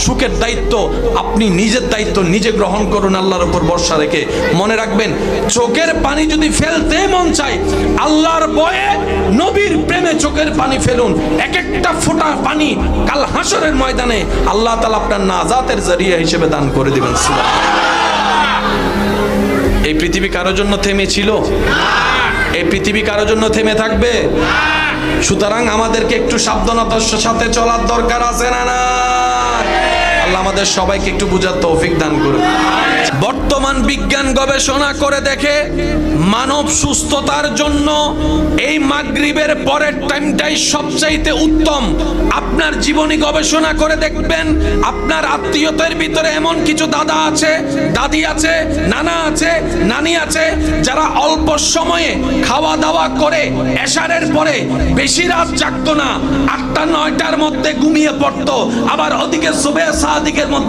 সুখের দায়িত্ব আপনি নিজের দায়িত্ব নিজে গ্রহণ করুন আল্লাহর উপর ভরসা রেখে। মনে রাখবেন, চোখের পানি যদি ফেলতে মন চায়, আল্লাহর ভয়ে নবীর প্রেমে চোখের পানি ফেলুন। এক একটা ফোঁটা পানি কাল হাসরের ময়দানে আল্লাহ তাআলা আপনার নাজাতের জরিয়া হিসেবে দান করে দিবেন। এই পৃথিবী কারোর জন্য থেমেছিল? এই পৃথিবী কারোর জন্য থেমে থাকবে? সুতরাং আমাদেরকে একটু সাবধানতার সাথে চলার দরকার আছে না? না, আল্লাহ আমাদের সবাইকে একটু বুঝার তৌফিক দান করুন। বর্তমান বিজ্ঞান গবেষণা করে দেখে মানব সুস্থতার জন্য এই মাগরিবের পরের টাইমটাই সবচাইতে উত্তম। আপনার জীবনী গবেষণা করে দেখবেন, আপনার আত্মীয়তার ভিতরে এমন কিছু দাদা আছে, দাদি আছে, নানা আছে, নানি আছে, যারা অল্প সময়ে খাওয়া দাওয়া করে এশারের পরে বেশি রাত জাগতো না, ৮টা ৯টার মধ্যে ঘুমিয়ে পড়তো, আবার ওদিকে সুবহে সাদিকের মধ্যে